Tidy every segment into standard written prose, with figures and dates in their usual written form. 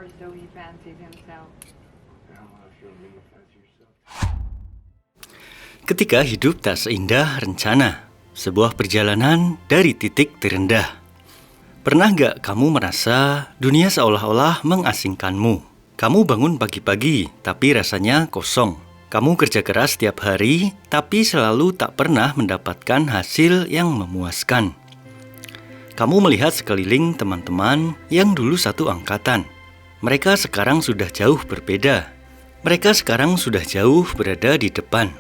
or so he fancied himself. Ketika hidup tak seindah rencana, sebuah perjalanan dari titik terendah. Pernah gak kamu merasa dunia seolah-olah mengasingkanmu? Kamu bangun pagi-pagi, tapi rasanya kosong. Kamu kerja keras setiap hari, tapi selalu tak pernah mendapatkan hasil yang memuaskan. Kamu melihat sekeliling teman-teman yang dulu satu angkatan. Mereka sekarang sudah jauh berbeda. Mereka sekarang sudah jauh berada di depan.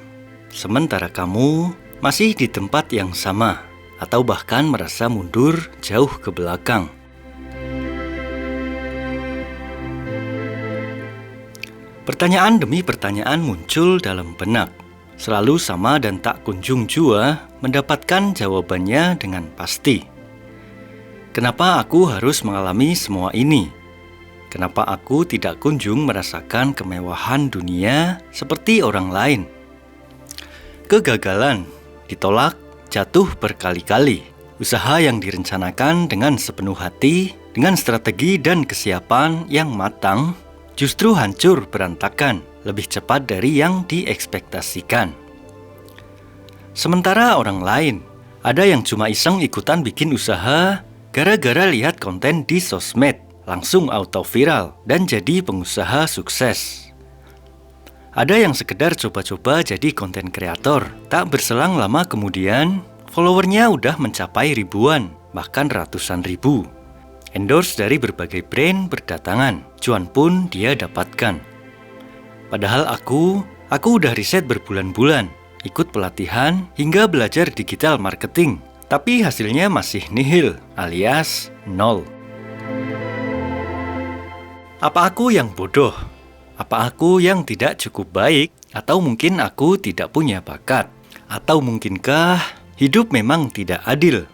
Sementara kamu masih di tempat yang sama, atau bahkan merasa mundur jauh ke belakang. Pertanyaan demi pertanyaan muncul dalam benak, selalu sama dan tak kunjung jua mendapatkan jawabannya dengan pasti. Kenapa aku harus mengalami semua ini? Kenapa aku tidak kunjung merasakan kemewahan dunia seperti orang lain? Kegagalan, ditolak, jatuh berkali-kali. Usaha yang direncanakan dengan sepenuh hati, dengan strategi dan kesiapan yang matang, justru hancur berantakan lebih cepat dari yang diekspektasikan. Sementara orang lain, ada yang cuma iseng ikutan bikin usaha gara-gara lihat konten di sosmed, langsung auto viral dan jadi pengusaha sukses. Ada yang sekedar coba-coba jadi konten kreator. Tak berselang lama kemudian, followernya udah mencapai ribuan, bahkan ratusan ribu. Endorse dari berbagai brand berdatangan, cuan pun dia dapatkan. Padahal aku udah riset berbulan-bulan, ikut pelatihan hingga belajar digital marketing. Tapi hasilnya masih nihil, alias nol. Apa aku yang bodoh? Apa aku yang tidak cukup baik? Atau mungkin aku tidak punya bakat? Atau mungkinkah hidup memang tidak adil?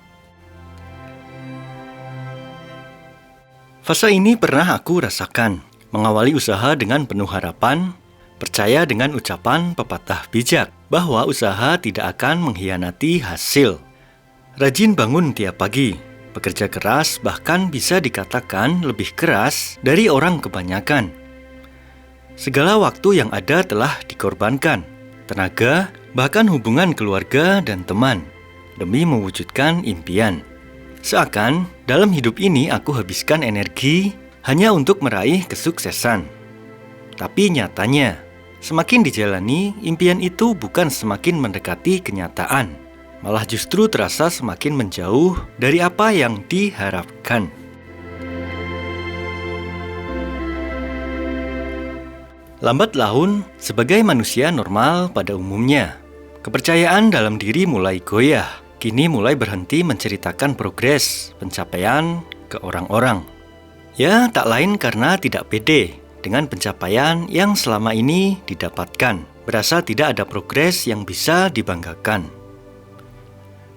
Fase ini pernah aku rasakan. Mengawali usaha dengan penuh harapan, percaya dengan ucapan pepatah bijak bahwa usaha tidak akan mengkhianati hasil. Rajin bangun tiap pagi, bekerja keras bahkan bisa dikatakan lebih keras dari orang kebanyakan. Segala waktu yang ada telah dikorbankan, tenaga, bahkan hubungan keluarga dan teman, demi mewujudkan impian. Seakan dalam hidup ini aku habiskan energi hanya untuk meraih kesuksesan. Tapi nyatanya, semakin dijalani, impian itu bukan semakin mendekati kenyataan, malah justru terasa semakin menjauh dari apa yang diharapkan. Lambat laun, sebagai manusia normal pada umumnya, kepercayaan dalam diri mulai goyah. Kini mulai berhenti menceritakan progres, pencapaian ke orang-orang. Ya, tak lain karena tidak pede dengan pencapaian yang selama ini didapatkan. Berasa tidak ada progres yang bisa dibanggakan.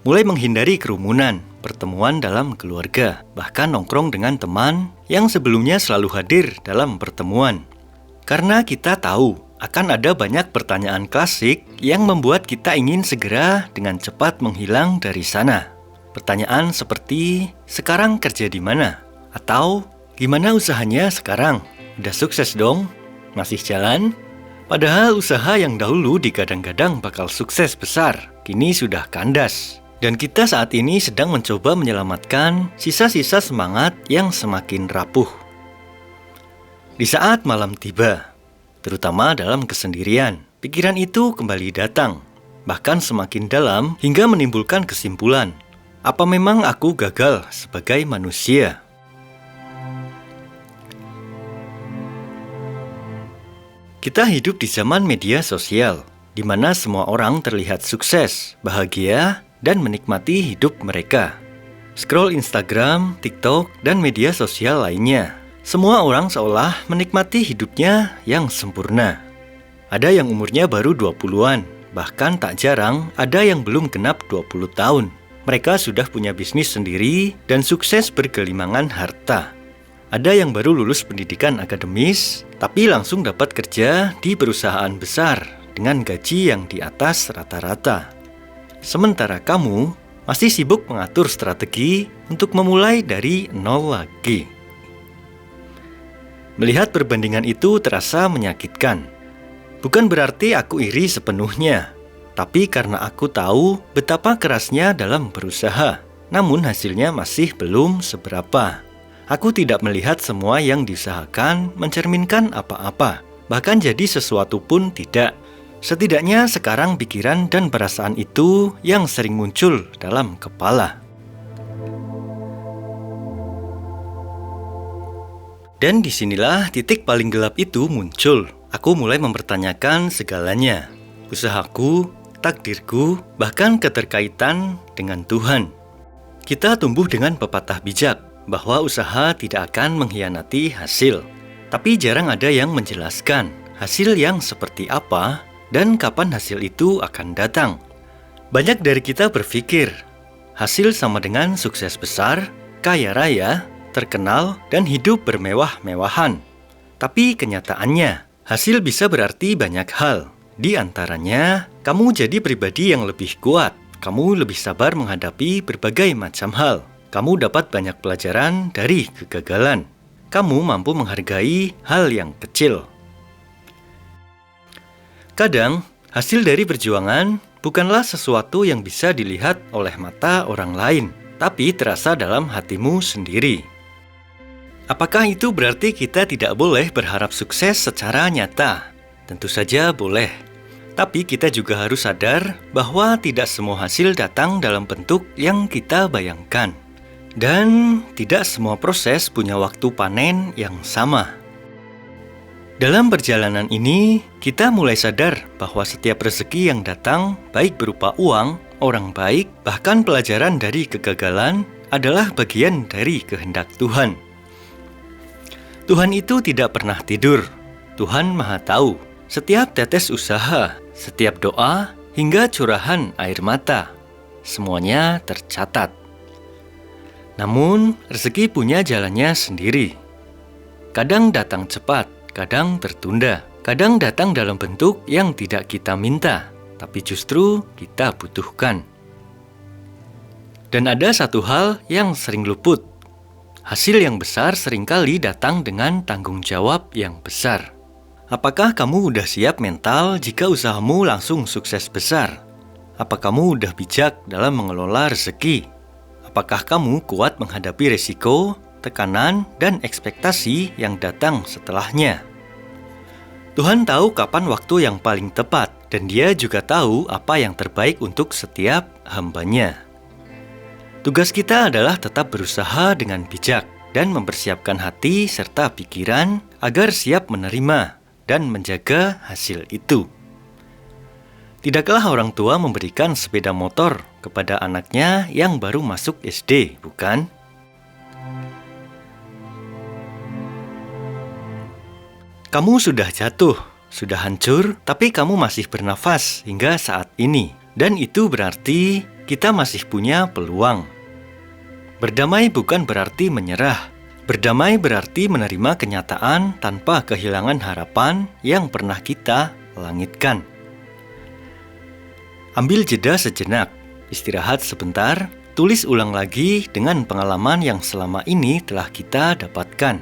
Mulai menghindari kerumunan, pertemuan dalam keluarga, bahkan nongkrong dengan teman yang sebelumnya selalu hadir dalam pertemuan. Karena kita tahu akan ada banyak pertanyaan klasik yang membuat kita ingin segera dengan cepat menghilang dari sana. Pertanyaan seperti, sekarang kerja di mana? Atau, gimana usahanya sekarang? Udah sukses dong? Masih jalan? Padahal usaha yang dahulu digadang-gadang bakal sukses besar, kini sudah kandas. Dan kita saat ini sedang mencoba menyelamatkan sisa-sisa semangat yang semakin rapuh. Di saat malam tiba, terutama dalam kesendirian, pikiran itu kembali datang, bahkan semakin dalam hingga menimbulkan kesimpulan, apa memang aku gagal sebagai manusia? Kita hidup di zaman media sosial, di mana semua orang terlihat sukses, bahagia, dan menikmati hidup mereka. Scroll Instagram, TikTok, dan media sosial lainnya. Semua orang seolah menikmati hidupnya yang sempurna. Ada yang umurnya baru 20-an, bahkan tak jarang ada yang belum genap 20 tahun. Mereka sudah punya bisnis sendiri dan sukses bergelimangan harta. Ada yang baru lulus pendidikan akademis, tapi langsung dapat kerja di perusahaan besar dengan gaji yang di atas rata-rata. Sementara kamu masih sibuk mengatur strategi untuk memulai dari nol lagi. Melihat perbandingan itu terasa menyakitkan. Bukan berarti aku iri sepenuhnya, tapi karena aku tahu betapa kerasnya dalam berusaha, namun hasilnya masih belum seberapa. Aku tidak melihat semua yang diusahakan mencerminkan apa-apa, bahkan jadi sesuatu pun tidak. Setidaknya sekarang pikiran dan perasaan itu yang sering muncul dalam kepala. Dan disinilah titik paling gelap itu muncul. Aku mulai mempertanyakan segalanya. Usahaku, takdirku, bahkan keterkaitan dengan Tuhan. Kita tumbuh dengan pepatah bijak bahwa usaha tidak akan mengkhianati hasil. Tapi jarang ada yang menjelaskan hasil yang seperti apa dan kapan hasil itu akan datang. Banyak dari kita berpikir, hasil sama dengan sukses besar, kaya raya, terkenal, dan hidup bermewah-mewahan. Tapi kenyataannya, hasil bisa berarti banyak hal. Di antaranya, kamu jadi pribadi yang lebih kuat. Kamu lebih sabar menghadapi berbagai macam hal. Kamu dapat banyak pelajaran dari kegagalan. Kamu mampu menghargai hal yang kecil. Kadang, hasil dari perjuangan bukanlah sesuatu yang bisa dilihat oleh mata orang lain, tapi terasa dalam hatimu sendiri. Apakah itu berarti kita tidak boleh berharap sukses secara nyata? Tentu saja boleh. Tapi kita juga harus sadar bahwa tidak semua hasil datang dalam bentuk yang kita bayangkan. Dan tidak semua proses punya waktu panen yang sama. Dalam perjalanan ini, kita mulai sadar bahwa setiap rezeki yang datang, baik berupa uang, orang baik, bahkan pelajaran dari kegagalan, adalah bagian dari kehendak Tuhan. Tuhan itu tidak pernah tidur. Tuhan Maha Tahu setiap tetes usaha, setiap doa, hingga curahan air mata. Semuanya tercatat. Namun, rezeki punya jalannya sendiri. Kadang datang cepat, kadang tertunda. Kadang datang dalam bentuk yang tidak kita minta, tapi justru kita butuhkan. Dan ada satu hal yang sering luput. Hasil yang besar seringkali datang dengan tanggung jawab yang besar. Apakah kamu udah siap mental jika usahamu langsung sukses besar? Apa kamu udah bijak dalam mengelola rezeki? Apakah kamu kuat menghadapi resiko, tekanan, dan ekspektasi yang datang setelahnya? Tuhan tahu kapan waktu yang paling tepat, dan Dia juga tahu apa yang terbaik untuk setiap hamba-Nya. Tugas kita adalah tetap berusaha dengan bijak dan mempersiapkan hati serta pikiran agar siap menerima dan menjaga hasil itu. Tidakkah orang tua memberikan sepeda motor kepada anaknya yang baru masuk SD, bukan? Kamu sudah jatuh, sudah hancur, tapi kamu masih bernafas hingga saat ini. Dan itu berarti kita masih punya peluang. Berdamai bukan berarti menyerah. Berdamai berarti menerima kenyataan tanpa kehilangan harapan yang pernah kita langitkan. Ambil jeda sejenak, istirahat sebentar, tulis ulang lagi dengan pengalaman yang selama ini telah kita dapatkan.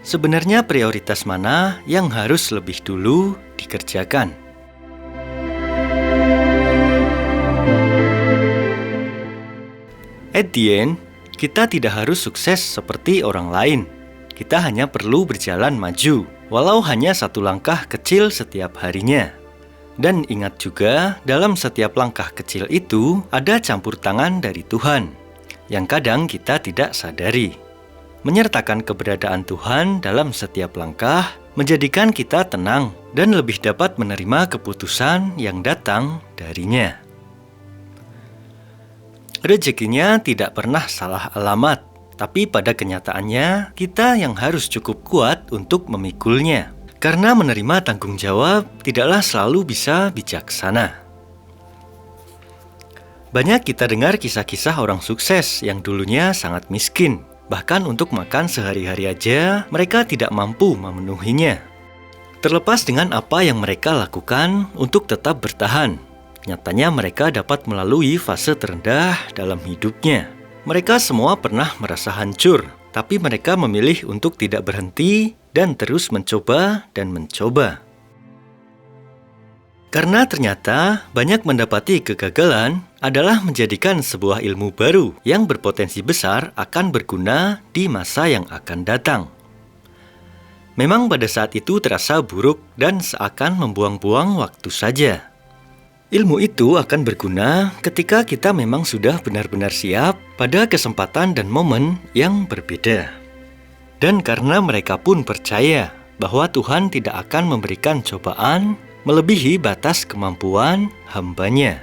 Sebenarnya prioritas mana yang harus lebih dulu dikerjakan? At the end, kita tidak harus sukses seperti orang lain. Kita hanya perlu berjalan maju, walau hanya satu langkah kecil setiap harinya. Dan ingat juga, dalam setiap langkah kecil itu ada campur tangan dari Tuhan, yang kadang kita tidak sadari. Menyertakan keberadaan Tuhan dalam setiap langkah menjadikan kita tenang dan lebih dapat menerima keputusan yang datang darinya. Rezekinya tidak pernah salah alamat, tapi pada kenyataannya kita yang harus cukup kuat untuk memikulnya. Karena menerima tanggung jawab tidaklah selalu bisa bijaksana. Banyak kita dengar kisah-kisah orang sukses yang dulunya sangat miskin. Bahkan untuk makan sehari-hari aja mereka tidak mampu memenuhinya. Terlepas dengan apa yang mereka lakukan untuk tetap bertahan, nyatanya mereka dapat melalui fase terendah dalam hidupnya. Mereka semua pernah merasa hancur, tapi mereka memilih untuk tidak berhenti dan terus mencoba dan mencoba. Karena ternyata banyak mendapati kegagalan adalah menjadikan sebuah ilmu baru yang berpotensi besar akan berguna di masa yang akan datang. Memang pada saat itu terasa buruk dan seakan membuang-buang waktu saja. Ilmu itu akan berguna ketika kita memang sudah benar-benar siap pada kesempatan dan momen yang berbeda. Dan karena mereka pun percaya bahwa Tuhan tidak akan memberikan cobaan melebihi batas kemampuan hamba-Nya.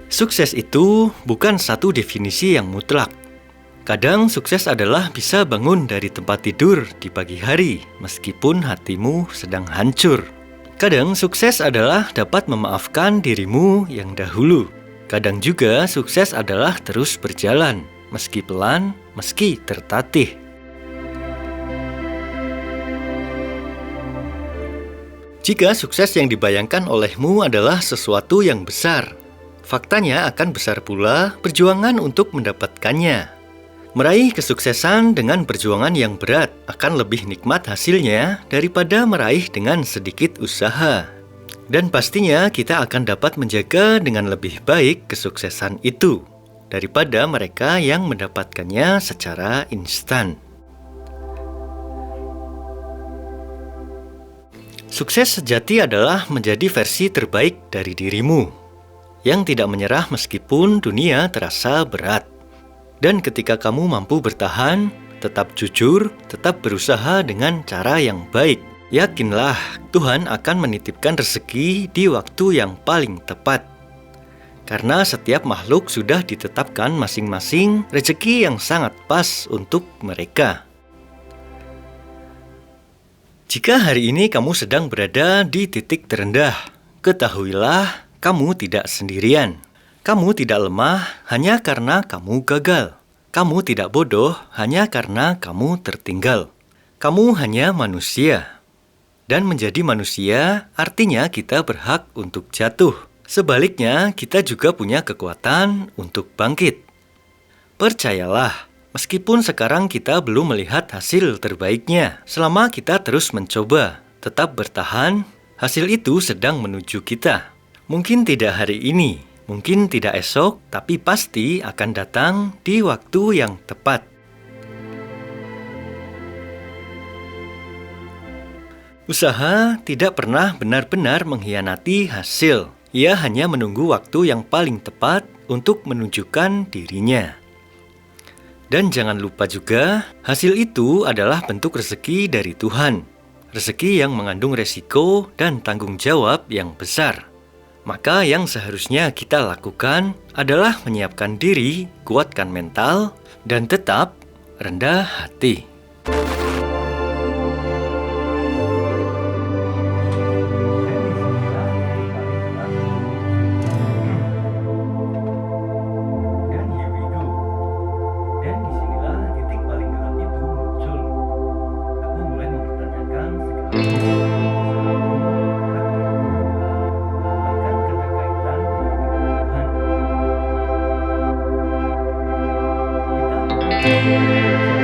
Sukses itu bukan satu definisi yang mutlak. Kadang sukses adalah bisa bangun dari tempat tidur di pagi hari meskipun hatimu sedang hancur. Kadang sukses adalah dapat memaafkan dirimu yang dahulu. Kadang juga sukses adalah terus berjalan, meski pelan, meski tertatih. Jika sukses yang dibayangkan olehmu adalah sesuatu yang besar, faktanya akan besar pula perjuangan untuk mendapatkannya. Meraih kesuksesan dengan perjuangan yang berat akan lebih nikmat hasilnya daripada meraih dengan sedikit usaha. Dan pastinya kita akan dapat menjaga dengan lebih baik kesuksesan itu daripada mereka yang mendapatkannya secara instan. Sukses sejati adalah menjadi versi terbaik dari dirimu, yang tidak menyerah meskipun dunia terasa berat. Dan ketika kamu mampu bertahan, tetap jujur, tetap berusaha dengan cara yang baik, yakinlah Tuhan akan menitipkan rezeki di waktu yang paling tepat. Karena setiap makhluk sudah ditetapkan masing-masing rezeki yang sangat pas untuk mereka. Jika hari ini kamu sedang berada di titik terendah, ketahuilah kamu tidak sendirian. Kamu tidak lemah hanya karena kamu gagal. Kamu tidak bodoh hanya karena kamu tertinggal. Kamu hanya manusia. Dan menjadi manusia artinya kita berhak untuk jatuh. Sebaliknya, kita juga punya kekuatan untuk bangkit. Percayalah, meskipun sekarang kita belum melihat hasil terbaiknya, selama kita terus mencoba, tetap bertahan, hasil itu sedang menuju kita. Mungkin tidak hari ini, mungkin tidak esok, tapi pasti akan datang di waktu yang tepat. Usaha tidak pernah benar-benar mengkhianati hasil. Ia hanya menunggu waktu yang paling tepat untuk menunjukkan dirinya. Dan jangan lupa juga, hasil itu adalah bentuk rezeki dari Tuhan. Rezeki yang mengandung resiko dan tanggung jawab yang besar. Maka yang seharusnya kita lakukan adalah menyiapkan diri, kuatkan mental, dan tetap rendah hati. Kita